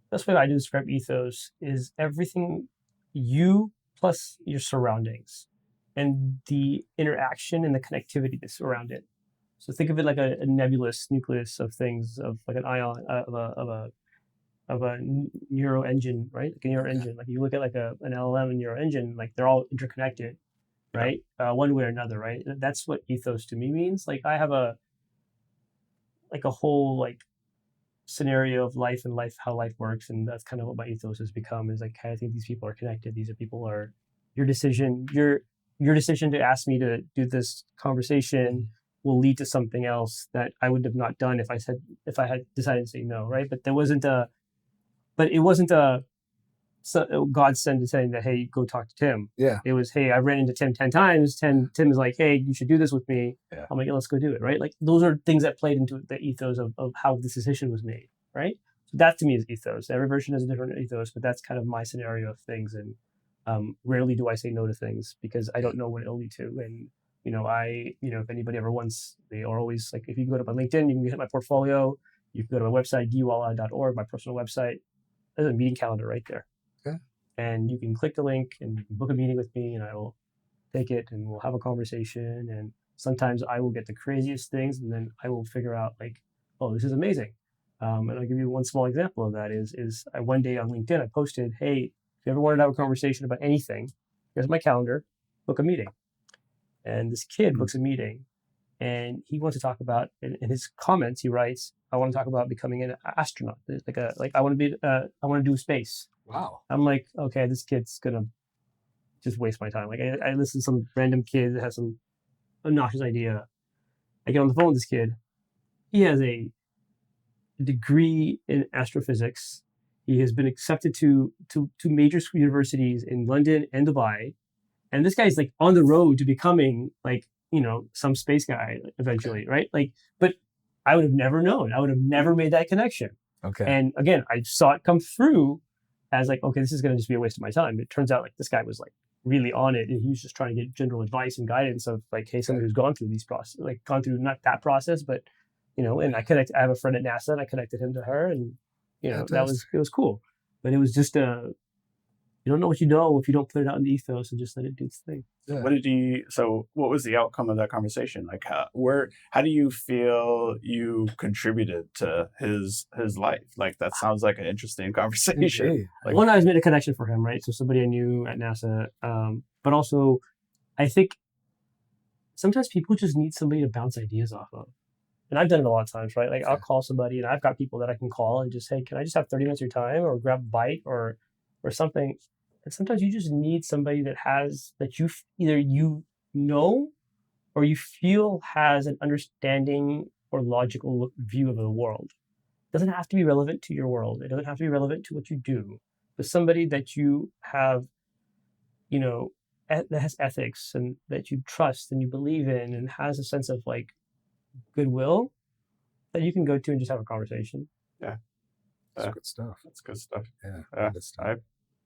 best way I do describe ethos is everything you plus your surroundings and the interaction and the connectivity that's around it. So think of it like a nebulous nucleus of things, of like an ion of a neuro engine, right? Like a neuro engine. Like you look at like an LLM and neuro engine, like they're all interconnected, right? One way or another, right? That's what ethos to me means. Like I have a whole like scenario of life and how life works, and that's kind of what my ethos has become. Is like I think these people are connected. These are people are your decision to ask me to do this conversation will lead to something else that I would have not done if I had decided to say no, right? But it wasn't a God saying that, hey, go talk to Tim. Yeah. It was, hey, I ran into Tim 10 times. Tim is like, hey, you should do this with me. Yeah. I'm like, yeah, let's go do it, right? Like those are things that played into the ethos of how this decision was made, right? So that to me is ethos. Every version has a different ethos, but that's kind of my scenario of things. And rarely do I say no to things because I don't know what it'll lead to. And if anybody ever wants, they are always like, if you can go to my LinkedIn, you can hit my portfolio. You can go to my website, giwala.org, my personal website. There's a meeting calendar right there. Okay. And you can click the link and you can book a meeting with me and I will take it and we'll have a conversation. And sometimes I will get the craziest things and then I will figure out like, oh, this is amazing. And I'll give you one small example of that is I, one day on LinkedIn, I posted, hey, if you ever wanted to have a conversation about anything, here's my calendar, book a meeting. And this kid books a meeting and he wants to talk about in his comments. He writes, "I want to talk about becoming an astronaut. I want to I want to do space." Wow. I'm like, okay, this kid's gonna just waste my time. Like I listen to some random kid that has some obnoxious idea. I get on the phone with this kid. He has a degree in astrophysics. He has been accepted to major universities in London and Dubai. And this guy's like on the road to becoming like, some space guy eventually, right? Like, but I would have never known. I would have never made that connection. Okay. And again, I saw it come through as like, okay, this is going to just be a waste of my time. It turns out like this guy was like really on it, and he was just trying to get general advice and guidance of like, hey, somebody who's gone through these process, like gone through not that process, but and I have a friend at NASA, and I connected him to her, and it was cool. But it was just you don't know what you know if you don't put it out in the ethos and just let it do its thing. Yeah. What was the outcome of that conversation? Like, how do you feel you contributed to his life? Like, that sounds like an interesting conversation. Indeed. Like, One, I was made a connection for him, right? So somebody I knew at NASA, but also I think sometimes people just need somebody to bounce ideas off of. And I've done it a lot of times, right? Like I'll call somebody, and I've got people that I can call and just, hey, can I just have 30 minutes of your time, or grab a bite or something? And sometimes you just need somebody that you either or you feel has an understanding or logical view of the world. It doesn't have to be relevant to your world. It doesn't have to be relevant to what you do. But somebody that you have, that has ethics and that you trust and you believe in and has a sense of like goodwill that you can go to and just have a conversation. Yeah. That's good stuff. That's good stuff. Yeah. Good stuff.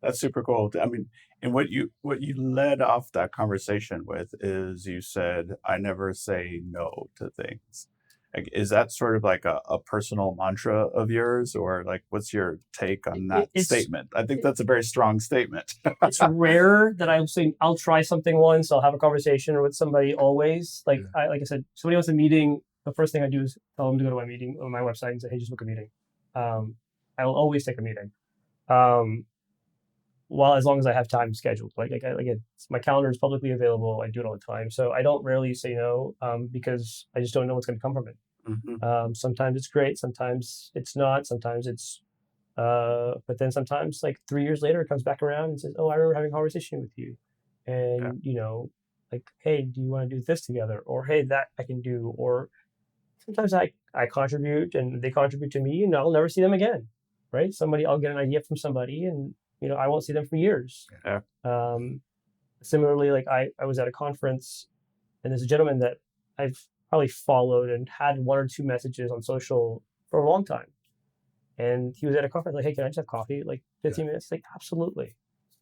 That's super cool. I mean, and what you led off that conversation with is you said, I never say no to things. Like, is that sort of like a personal mantra of yours, or like, what's your take on that statement? I think that's a very strong statement. It's rare that I'm saying I'll try something once, I'll have a conversation with somebody always. Like like I said, somebody wants a meeting, the first thing I do is tell them to go to my meeting on my website and say, hey, just book a meeting. I will always take a meeting. Well, as long as I have time scheduled, again, my calendar is publicly available. I do it all the time. So I don't rarely say no, because I just don't know what's going to come from it. Mm-hmm. Sometimes it's great. Sometimes it's not. Sometimes it's, but then sometimes like 3 years later, it comes back around and says, oh, I remember having a conversation with you. And, like, hey, do you want to do this together? Or, hey, that I can do. Or sometimes I contribute and they contribute to me, and I'll never see them again. Right? I'll get an idea from somebody, and I won't see them for years. Yeah. Similarly, like I was at a conference, and there's a gentleman that I've probably followed and had one or two messages on social for a long time. And he was at a conference, like, hey, can I just have coffee? Like 15 minutes? Like, absolutely.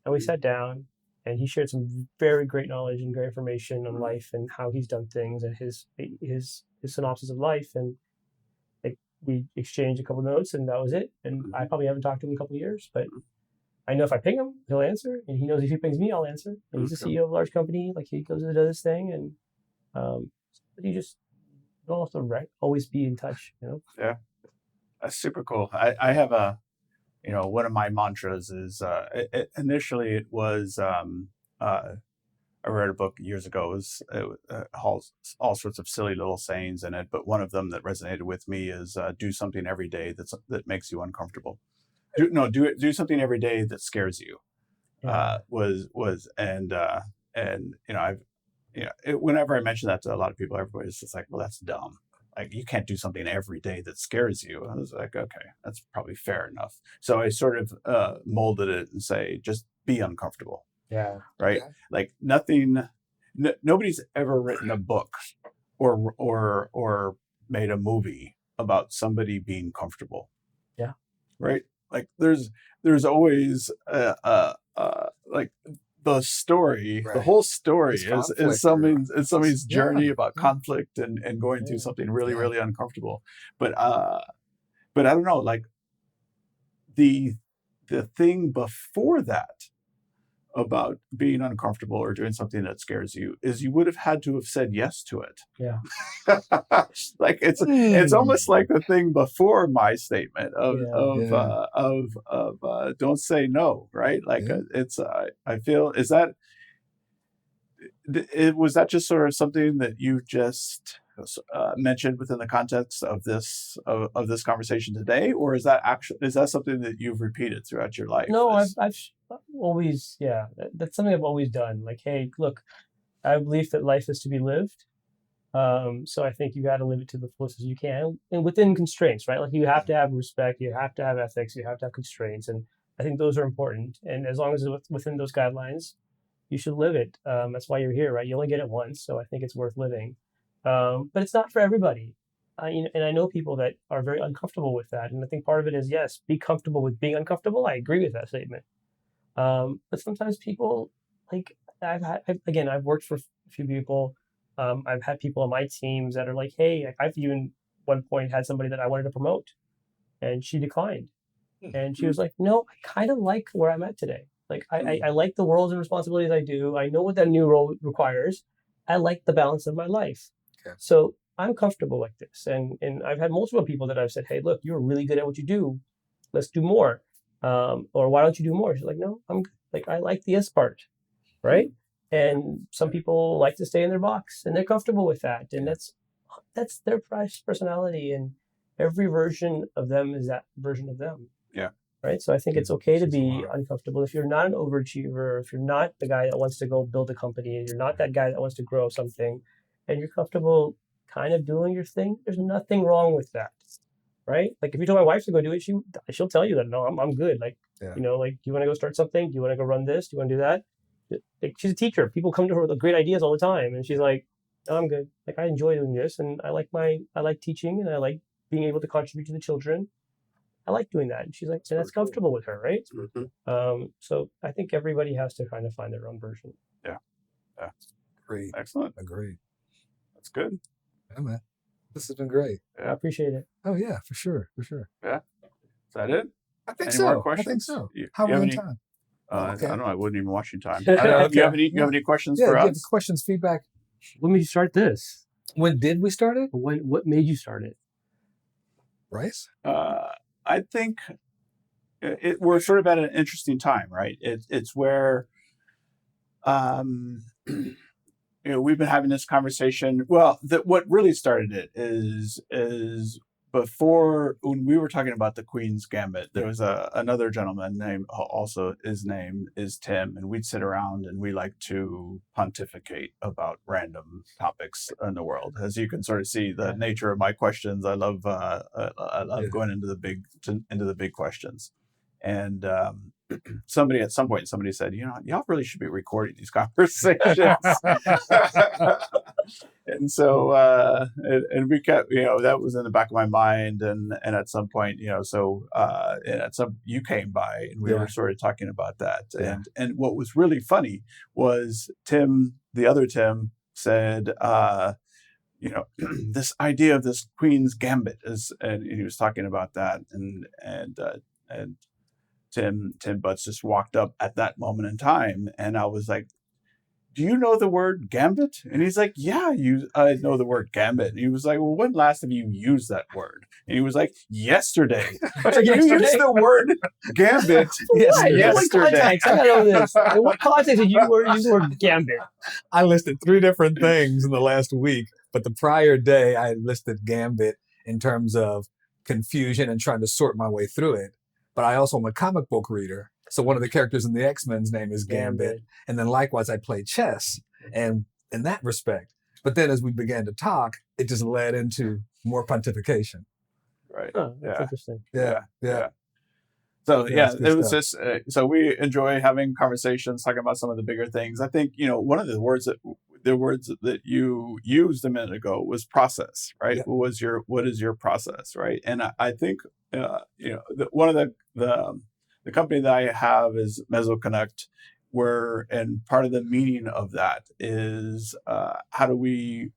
And we sat down, and he shared some very great knowledge and great information on life and how he's done things and his synopsis of life. And like we exchanged a couple notes, and that was it. And I probably haven't talked to him in a couple of years, but I know if I ping him, he'll answer, and he knows if he pings me, I'll answer. And he's the CEO of a large company. Like, he goes and does his thing, and you just don't have to always be in touch. Yeah, that's super cool. I have one of my mantras is initially it was I read a book years ago. It has all sorts of silly little sayings in it, but one of them that resonated with me is do something every day that makes you uncomfortable. Do something every day that scares you. Yeah. Whenever I mention that to a lot of people, everybody's just like, well, that's dumb. Like, you can't do something every day that scares you. I was like, okay, that's probably fair enough. So I sort of molded it and say, just be uncomfortable. Yeah. Right. Yeah. Like nobody's ever written a book or made a movie about somebody being comfortable. Yeah. Right. Like there's always like the story, Right. the whole story It's is somebody's journey about Yeah. conflict and going through something really, really uncomfortable. But I don't know, like the thing before that about being uncomfortable or doing something that scares you is you would have had to have said yes to it. Yeah. Like it's almost like the thing before my statement of don't say no, right? Like it's I feel was that just sort of something that you just mentioned within the context of this conversation today, or is that something that you've repeated throughout your life? No, I've always, yeah, that's something I've always done. Like, hey, look, I believe that life is to be lived. So I think you got to live it to the fullest as you can, and within constraints, right? Like you have to have respect, you have to have ethics, you have to have constraints, and I think those are important. And as long as it's within those guidelines, you should live it. That's why you're here, right? You only get it once, so I think it's worth living. But it's not for everybody. And I know people that are very uncomfortable with that, and I think part of it is yes, be comfortable with being uncomfortable. I agree with that statement. But sometimes people, like I've worked for a few people. I've had people on my teams that are like, hey, I've even one point had somebody that I wanted to promote, and she declined. And she was like, no, I kind of like where I'm at today. Like, I like the roles and responsibilities I do. I know what that new role requires. I like the balance of my life. Okay. So I'm comfortable like this. And I've had multiple people that I've said, hey, look, you're really good at what you do. Let's do more. Or why don't you do more? She's like, no, I'm good. Like, I like the S part, right? And some people like to stay in their box, and they're comfortable with that. And that's their personality, and every version of them is that version of them. Yeah. Right. So I think it's okay to be uncomfortable. If you're not an overachiever, if you're not the guy that wants to go build a company, and you're not that guy that wants to grow something, and you're comfortable kind of doing your thing, there's nothing wrong with that. Right. Like if you tell my wife to go do it, she'll tell you that, no, I'm good. Like, like, do you want to go start something? Do you want to go run this? Do you want to do that? Like, she's a teacher. People come to her with great ideas all the time, and she's like, no, I'm good. Like, I enjoy doing this, and I like teaching, and I like being able to contribute to the children. I like doing that. And she's like, so that's comfortable with her, right? Mm-hmm. So I think everybody has to kind of find their own version. Yeah. Great. Excellent. Agree. That's good. Yeah, man. This has been great. Yeah. I appreciate it. Oh yeah, for sure. Yeah. Is that it? I think Any so. more questions? I think so. You How are we have on any time? Okay. I don't know. I wasn't even watching time. Okay. You have any questions for Yeah, us? questions, feedback. When did you start this? When did we start it? What made you start it? Bryce? I think we're sort of at an interesting time, right? It's where, we've been having this conversation. Well, what really started it is before, when we were talking about the Queen's Gambit, there was another gentleman named, also his name is Tim, and we'd sit around and we like to pontificate about random topics in the world. As you can sort of see the nature of my questions, I love going into the big questions. And somebody said, y'all really should be recording these conversations. And so and we kept, that was in the back of my mind, and at some point, you came by, and we were sort of talking about that. And what was really funny was the other Tim said, this idea of this Queen's Gambit and he was talking about that, and Tim Butts just walked up at that moment in time, and I was like, do you know the word gambit? And he's like, yeah, I know the word gambit. And he was like, well, when last have you used that word? And he was like, yesterday. I was like, you used the word gambit yesterday. In what context? I gotta know this. In what context did you use the word gambit? I listed 3 different things in the last week, but the prior day I listed gambit in terms of confusion and trying to sort my way through it. But I also am a comic book reader. So one of the characters in the X-Men's name is Gambit. And then likewise, I play chess and in that respect. But then as we began to talk, it just led into more pontification. Right. Oh, that's interesting. Yeah. So it was just, so we enjoy having conversations, talking about some of the bigger things. I think, one of the words that you used a minute ago was process, right? Yeah. What is your process, right? And I think, one of the company that I have is MesoConnect, and part of the meaning of that is how do we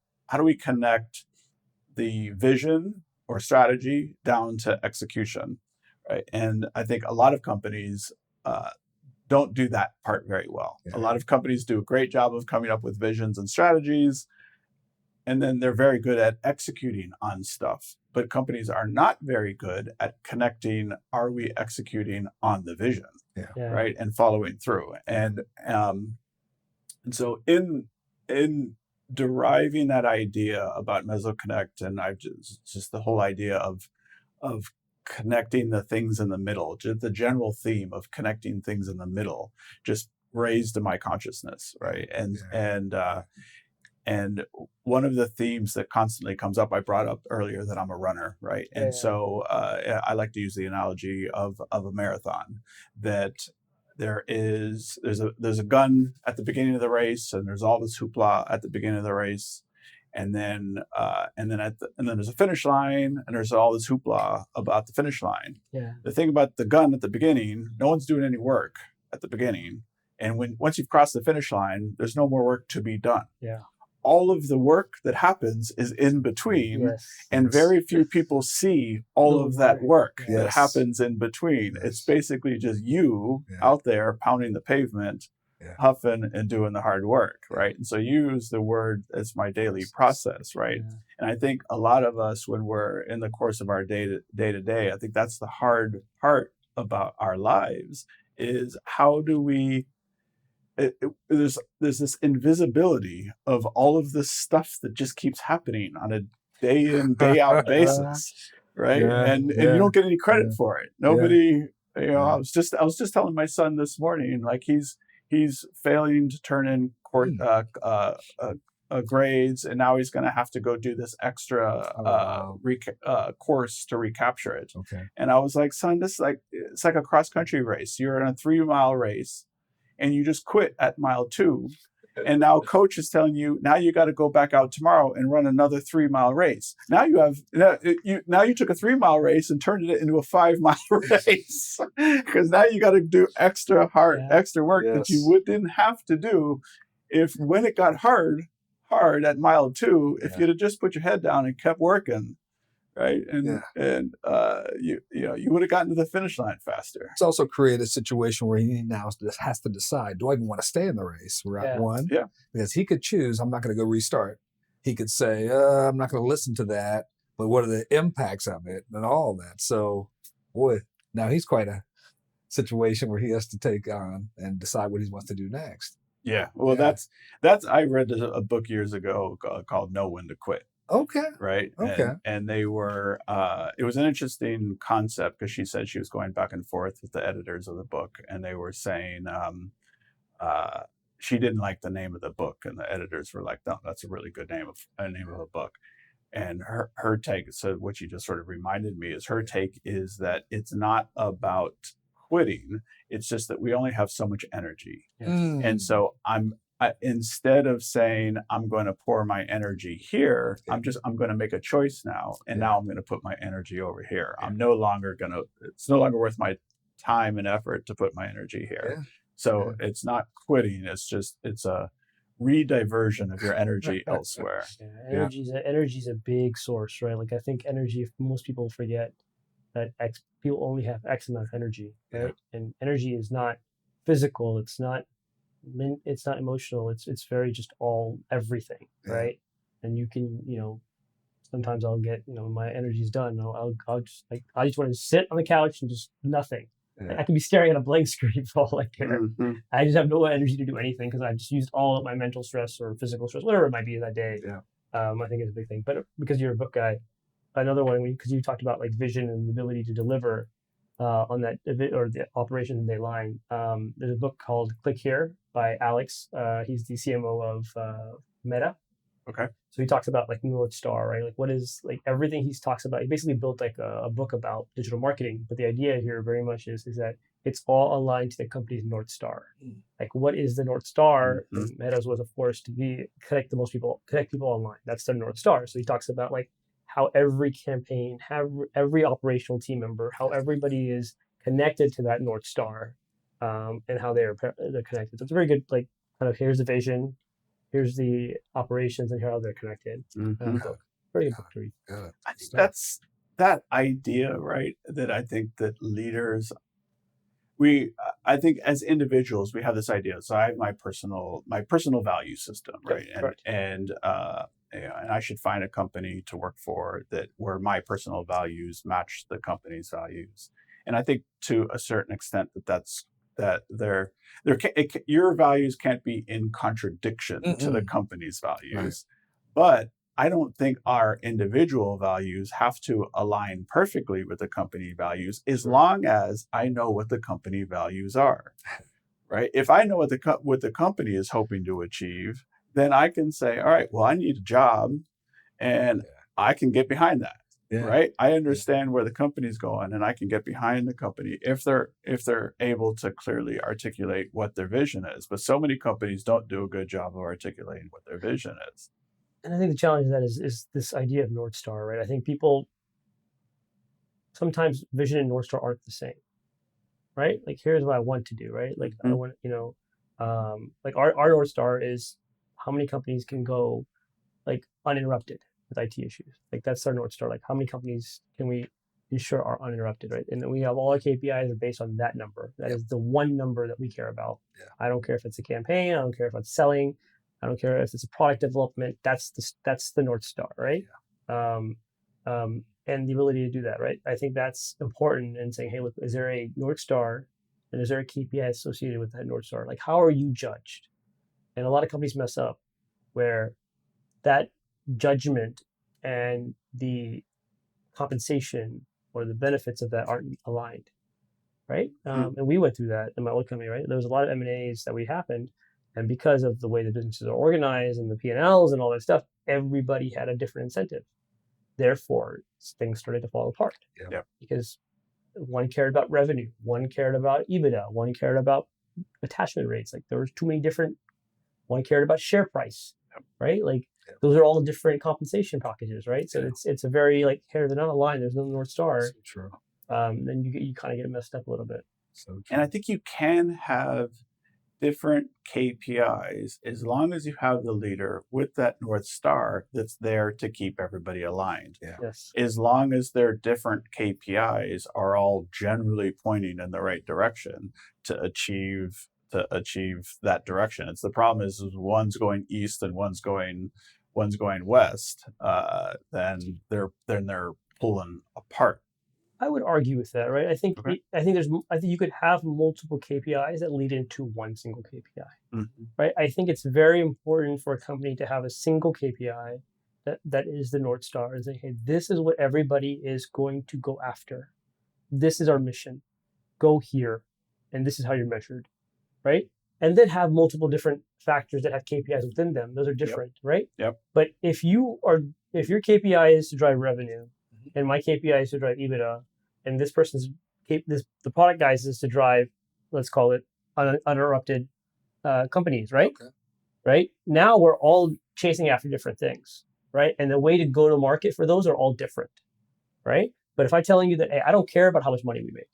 connect the vision or strategy down to execution, right? And I think a lot of companies don't do that part very well. Yeah. A lot of companies do a great job of coming up with visions and strategies, and then they're very good at executing on stuff. But companies are not very good at connecting, are we executing on the vision, right? And following through. And so in deriving that idea about MesoConnect, and I've just the whole idea of connecting the things in the middle, just the general theme of connecting things in the middle, just raised to my consciousness, right? And one of the themes that constantly comes up, I brought up earlier that I'm a runner, right? And Yeah. so I like to use the analogy of a marathon, that there's a gun at the beginning of the race, and there's all this hoopla at the beginning of the race, and then there's a finish line, and there's all this hoopla about the finish line. Yeah. The thing about the gun at the beginning, no one's doing any work at the beginning, and once you've crossed the finish line, there's no more work to be done. Yeah. All of the work that happens is in between, Yes. and very few people see all of that work that Yes. happens in between. Yes. It's basically just you out there pounding the pavement, huffing and doing the hard work, right? And so you use the word as my daily process, right? Yeah. And I think a lot of us, when we're in the course of our day to day, I think that's the hard part about our lives, is how do we there's this invisibility of all of this stuff that just keeps happening on a day in, day out basis, right? And you don't get any credit for it. Nobody, I was just telling my son this morning, like he's failing to turn in grades, and now he's going to have to go do this extra course to recapture it. Okay. And I was like, son, it's like a cross country race. You're in a 3-mile race, and you just quit at mile 2, and now coach is telling you, now you got to go back out tomorrow and run another 3-mile race. Now you took a 3-mile race and turned it into a 5-mile race, because now you got to do extra work that you didn't have to do if, when it got hard at mile 2, if you'd have just put your head down and kept working. Right. And you would have gotten to the finish line faster. It's also created a situation where he now has to decide, do I even want to stay in the race? Route one. Yeah. Because he could choose, I'm not going to go restart. He could say, I'm not going to listen to that. But what are the impacts of it and all that? So, boy, now he's quite a situation where he has to take on and decide what he wants to do next. Yeah. Well, that's I read a book years ago called Know When to Quit. Okay. Right. Okay. And they were, it was an interesting concept, because she said she was going back and forth with the editors of the book, and they were saying she didn't like the name of the book, and the editors were like, no, that's a really good name of a book. And her take, so what you just sort of reminded me, is her take is that it's not about quitting. It's just that we only have so much energy. And so instead of saying I'm going to pour my energy here, I'm going to make a choice now, and now I'm going to put my energy over here. I'm no longer it's no longer worth my time and effort to put my energy here. So it's not quitting. It's a rediversion of your energy elsewhere. Energy's a big source, right? Like, I think energy, most people forget that people only have X amount of energy, right? And energy is not physical. It's not emotional. It's very just everything, right? And you can, sometimes I'll get, my energy's done. I'll just I just want to sit on the couch and just nothing. I can be staring at a blank screen for all I care. I just have no energy to do anything, because I've just used all of my mental stress or physical stress, whatever it might be that day. I think it's a big thing. But because you're a book guy, another one, because you talked about like vision and the ability to deliver on that, or the operation in day line. There's a book called Click Here by Alex. He's the CMO of Meta. Okay. So he talks about like North Star, right? Like, what is, like, everything he talks about. He basically built like a book about digital marketing. But the idea here very much is that it's all aligned to the company's North Star. Like, what is the North Star? And Meta's was, of course, to connect people online. That's the North Star. So he talks about like how every campaign, every operational team member, how everybody is connected to that North Star, and how they're connected. So it's a very good, like, kind of, here's the vision, here's the operations, and how they're connected. Very good book to read. I think that's that idea, right? That I think that leaders, I think as individuals, we have this idea. So I have my personal value system, right? And I should find a company to work for where my personal values match the company's values. And I think to a certain extent that's that your values can't be in contradiction to the company's values, but I don't think our individual values have to align perfectly with the company values as long as I know what the company values are, right? If I know what the company is hoping to achieve, then I can say, all right, well, I need a job, and I can get behind that. Right. I understand where the company's going, and I can get behind the company if they're able to clearly articulate what their vision is. But so many companies don't do a good job of articulating what their vision is. And I think the challenge of that is this idea of North Star, right? I think people sometimes vision and North Star aren't the same, right? Like, here's what I want to do, right? Like, I want, like our North Star is how many companies can go like uninterrupted with IT issues. Like, that's our North Star. Like, how many companies can we ensure are uninterrupted, right? And then we have all our KPIs are based on that number. That is the one number that we care about. I don't care if it's a campaign. I don't care if it's selling. I don't care if it's a product development. That's the North Star, right? And the ability to do that, right? I think that's important in saying, hey, look, is there a North Star and is there a KPI associated with that North Star? Like, how are you judged? And a lot of companies mess up where that judgment and the compensation or the benefits of that aren't aligned, right? And we went through that in my old company, right? There was a lot of M&As that happened, and because of the way the businesses are organized and the P&Ls and all that stuff, everybody had a different incentive. Therefore, things started to fall apart because one cared about revenue, one cared about EBITDA, one cared about attachment rates. Like, there was too many different. One cared about share price, right? Like, those are all different compensation packages, right? So it's a very like, here they're not aligned. There's no North Star. So true. Then you kind of get messed up a little bit. So true. And I think you can have different KPIs as long as you have the leader with that North Star that's there to keep everybody aligned. Yes. As long as their different KPIs are all generally pointing in the right direction to achieve that direction. It's the problem is one's going east and one's going west. Then they're pulling apart. I would argue with that, right? I think you could have multiple KPIs that lead into one single KPI, right? I think it's very important for a company to have a single KPI that is the North Star. And say, hey, this is what everybody is going to go after. This is our mission. Go here, and this is how you're measured, right? And then have multiple different factors that have KPIs within them. Those are different, right? Yep. But if your KPI is to drive revenue, and my KPI is to drive EBITDA, and this person's the product guys is to drive, let's call it uninterrupted companies, right? Okay. Right? Now we're all chasing after different things, right? And the way to go to market for those are all different, right? But if I'm telling you that, hey, I don't care about how much money we make,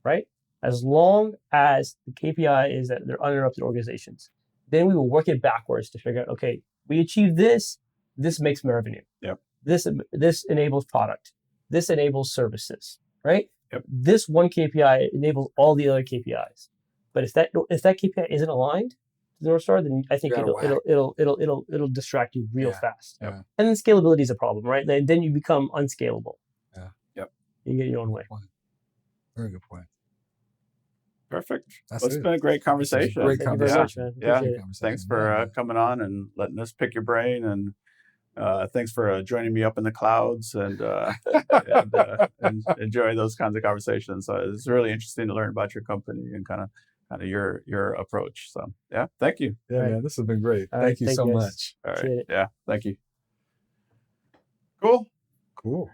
right? As long as the KPI is that they're uninterrupted organizations, then we will work it backwards to figure out, okay, we achieve this makes revenue. Yep. This enables product. This enables services, right? Yep. This one KPI enables all the other KPIs. But if that KPI isn't aligned to the North Star, then I think it'll distract you real fast. Yep. And then scalability is a problem, right? Then you become unscalable. Yeah. Yep. You get your own way. Very good point. Perfect. That's It's been a great conversation. Great Thank you very much, man. Yeah. Appreciate it. Thanks for coming on and letting us pick your brain, and thanks for joining me up in the clouds and enjoying those kinds of conversations. So it's really interesting to learn about your company and kind of your approach. So yeah, thank you. Yeah, man, this has been great. All Thank right, you so guys. much. All right. Appreciate it. Yeah, thank you. Cool. Cool.